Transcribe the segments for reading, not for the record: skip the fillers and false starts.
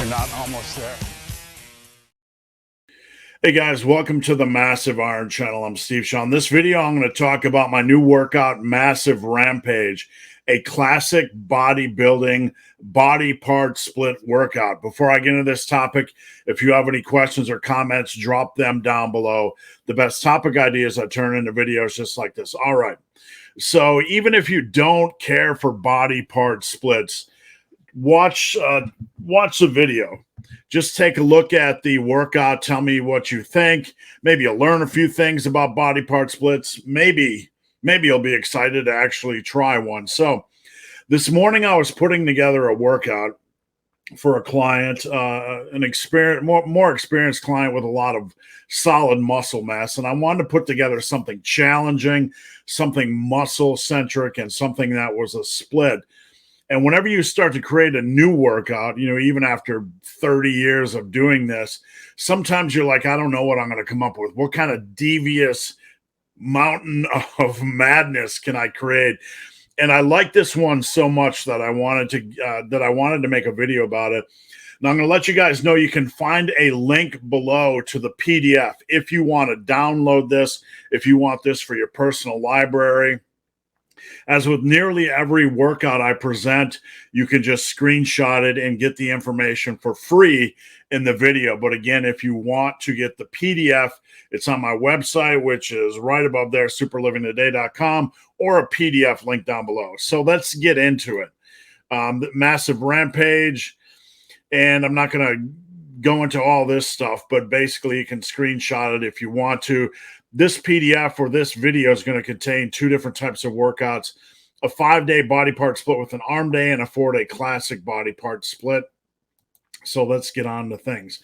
we're not almost there. Hey guys, welcome to the Massive Iron channel. I'm Steve Shaw. In this video, I'm going to talk about my new workout, Massive Rampage, a classic bodybuilding body part split workout. Before I get into this topic, if you have any questions or comments, drop them down below. The best topic ideas I turn into videos just like this. All right. So even if you don't care for body part splits, watch the video. Just take a look at the workout. Tell me what you think. Maybe you'll learn a few things about body part splits. Maybe you'll be excited to actually try one. So this morning I was putting together a workout for a client, more experienced client with a lot of solid muscle mass. And I wanted to put together something challenging, something muscle centric, and something that was a split. And whenever you start to create a new workout, even after 30 years of doing this, sometimes you're like, I don't know what I'm going to come up with. What kind of devious mountain of madness can I create? And I like this one so much that I wanted to make a video about it. Now I'm going to let you guys know you can find a link below to the PDF if you want to download this, if you want this for your personal library. As with nearly every workout I present, you can just screenshot it and get the information for free in the video. But again, if you want to get the PDF, it's on my website, which is right above there, superlivingtoday.com, or a PDF link down below. So let's get into it. The Massive Rampage, and I'm not going to go into all this stuff, but basically you can screenshot it if you want to. This PDF or this video is going to contain two different types of workouts, a 5-day body part split with an arm day and a 4-day classic body part split. So let's get on to things.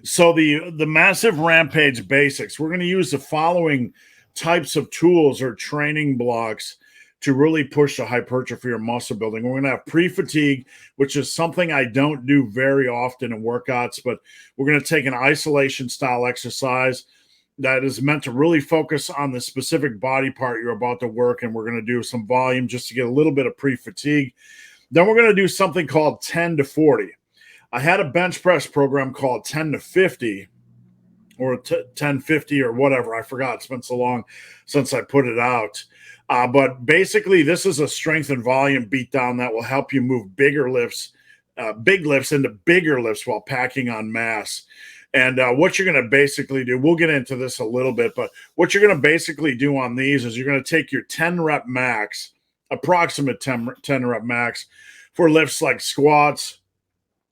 So the Massive Rampage basics, we're going to use the following types of tools or training blocks to really push the hypertrophy or muscle building. We're going to have pre-fatigue, which is something I don't do very often in workouts, but we're going to take an isolation style exercise that is meant to really focus on the specific body part you're about to work, and we're going to do some volume just to get a little bit of pre-fatigue. Then we're going to do something called 10 to 40. I had a bench press program called 10 to 50 or 1050 or whatever. I forgot. It's been so long since I put it out. But basically, this is a strength and volume beatdown that will help you move big lifts into bigger lifts while packing on mass. And what you're going to basically do, we'll get into this a little bit, but what you're going to basically do on these is you're going to take your 10 rep max, approximate 10 rep max for lifts like squats,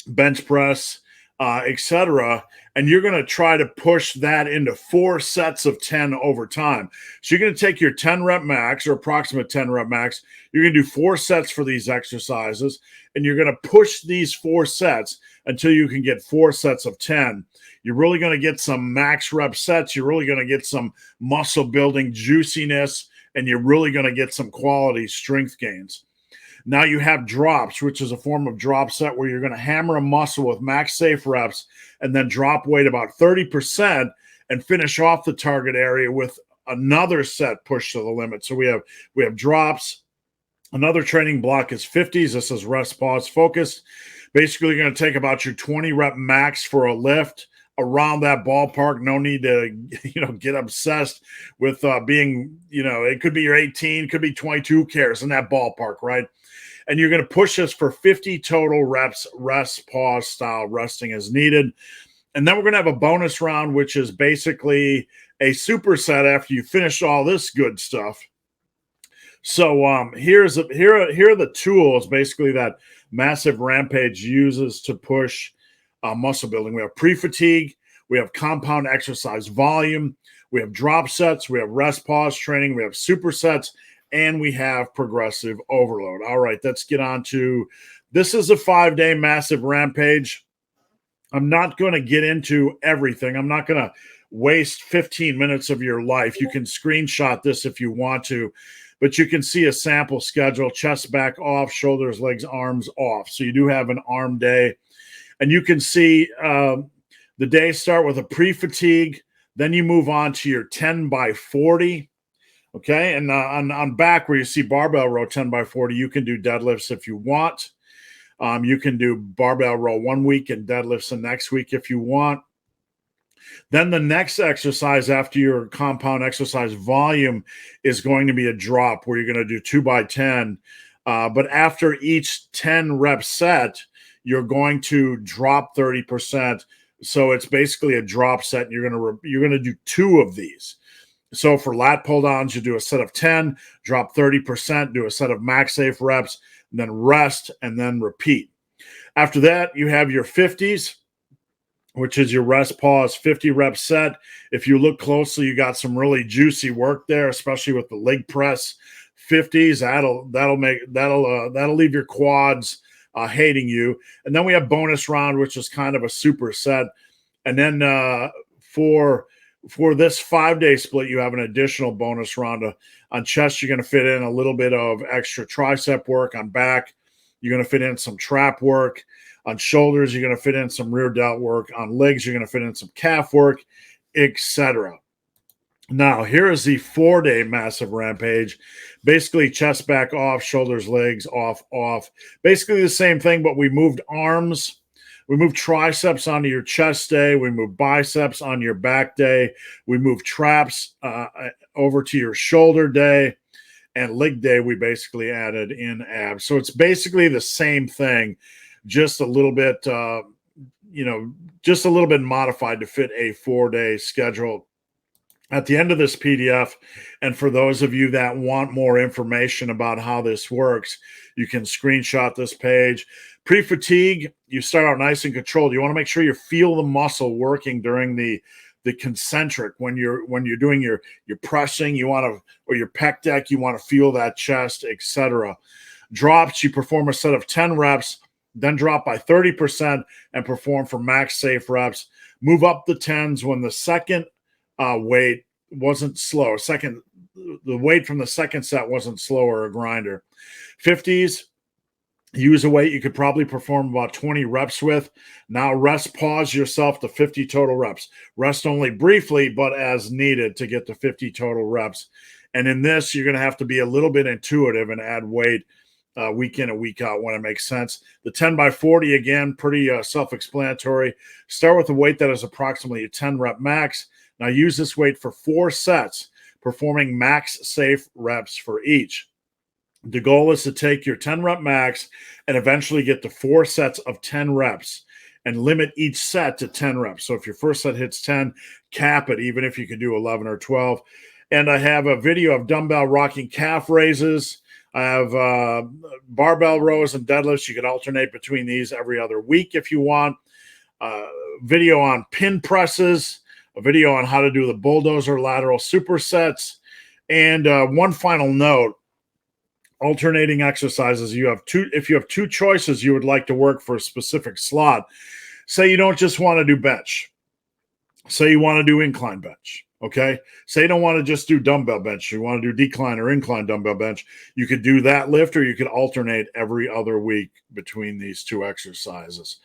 bench press, etc. And you're going to try to push that into 4 sets of 10 over time. So you're going to take your 10 rep max or approximate 10 rep max. You're going to do 4 sets for these exercises, and you're going to push these 4 sets until you can get 4 sets of 10. You're really going to get some max rep sets. You're really going to get some muscle building juiciness, and you're really going to get some quality strength gains. Now you have drops, which is a form of drop set where you're going to hammer a muscle with max safe reps and then drop weight about 30% and finish off the target area with another set pushed to the limit. So we have drops. Another training block is 50s. This is rest, pause, focus. Basically, you're going to take about your 20 rep max for a lift, around that ballpark. No need to, get obsessed with being, it could be your 18, could be 22, who cares, in that ballpark, right? And you're going to push this for 50 total reps, rest, pause style, resting as needed. And then we're going to have a bonus round, which is basically a superset after you finish all this good stuff. So here are the tools basically that Massive Rampage uses to push muscle building. We have pre-fatigue, we have compound exercise volume, we have drop sets, we have rest pause training, we have supersets, and we have progressive overload. All right, let's get on to, this is a 5-day Massive Rampage. I'm not going to get into everything. I'm not going to waste 15 minutes of your life. You can screenshot this if you want to, but you can see a sample schedule: chest, back off, shoulders, legs, arms off. So you do have an arm day. And you can see the days start with a pre-fatigue. Then you move on to your 10 by 40. Okay. And on back where you see barbell row 10 by 40, you can do deadlifts if you want. You can do barbell row 1 week and deadlifts the next week if you want. Then the next exercise after your compound exercise volume is going to be a drop where you're going to do 2 by 10. But after each 10 rep set, you're going to drop 30%. So it's basically a drop set. And you're going to do 2 of these. So for lat pull downs, you do a set of 10, drop 30%, do a set of max safe reps, and then rest, and then repeat. After that, you have your 50s, which is your rest pause 50 rep set. If you look closely, you got some really juicy work there, especially with the leg press 50s. That'll leave your quads hating you. And then we have bonus round, which is kind of a superset. And then for this 5-day split, you have an additional bonus round. On chest, you're going to fit in a little bit of extra tricep work. On back, you're going to fit in some trap work. On shoulders, you're going to fit in some rear delt work. On legs, you're going to fit in some calf work, etc. Now, here is the 4-day massive rampage. Basically, chest back off, shoulders, legs off, off. Basically the same thing, but we moved arms. We moved triceps onto your chest day. We moved biceps on your back day. We moved traps over to your shoulder day. And leg day, we basically added in abs. So it's basically the same thing, just a little bit, just a little bit modified to fit a 4-day schedule. At the end of this PDF, and for those of you that want more information about how this works, you can screenshot this page. Pre-fatigue, you start out nice and controlled. You want to make sure you feel the muscle working during the concentric. When you're doing your pressing, or your pec deck, you want to feel that chest, etc. Drops, you perform a set of 10 reps, then drop by 30% and perform for max safe reps. Move up the 10s when the second weight wasn't slow. The weight from the second set wasn't slow or a grinder. 50s, use a weight you could probably perform about 20 reps with. Now rest pause yourself to 50 total reps. Rest only briefly, but as needed to get to 50 total reps. And in this, you're going to have to be a little bit intuitive and add weight week in and week out when it makes sense. The 10 by 40, again, pretty self-explanatory. Start with a weight that is approximately a 10 rep max. Now use this weight for 4 sets, performing max safe reps for each. The goal is to take your 10 rep max and eventually get to 4 sets of 10 reps and limit each set to 10 reps. So if your first set hits 10, cap it, even if you can do 11 or 12. And I have a video of dumbbell rocking calf raises. I have barbell rows and deadlifts. You can alternate between these every other week if you want. Video on pin presses. A video on how to do the bulldozer lateral supersets. And one final note, alternating exercises. If you have 2 choices you would like to work for a specific slot, say you don't just want to do bench. Say you want to do incline bench, okay? Say you don't want to just do dumbbell bench. You want to do decline or incline dumbbell bench. You could do that lift, or you could alternate every other week between these 2 exercises.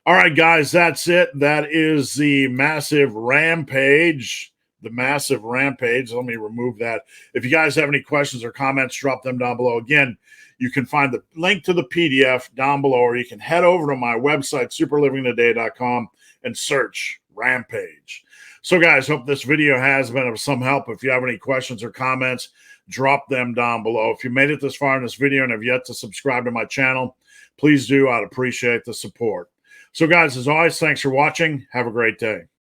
All right, guys, that's it. That is the massive rampage. Let me remove that. If you guys have any questions or comments, drop them down below. Again, you can find the link to the PDF down below, or you can head over to my website, superlivingtoday.com, and search Rampage. So, guys, hope this video has been of some help. If you have any questions or comments, drop them down below. If you made it this far in this video and have yet to subscribe to my channel, please do. I'd appreciate the support. So, guys, as always, thanks for watching. Have a great day.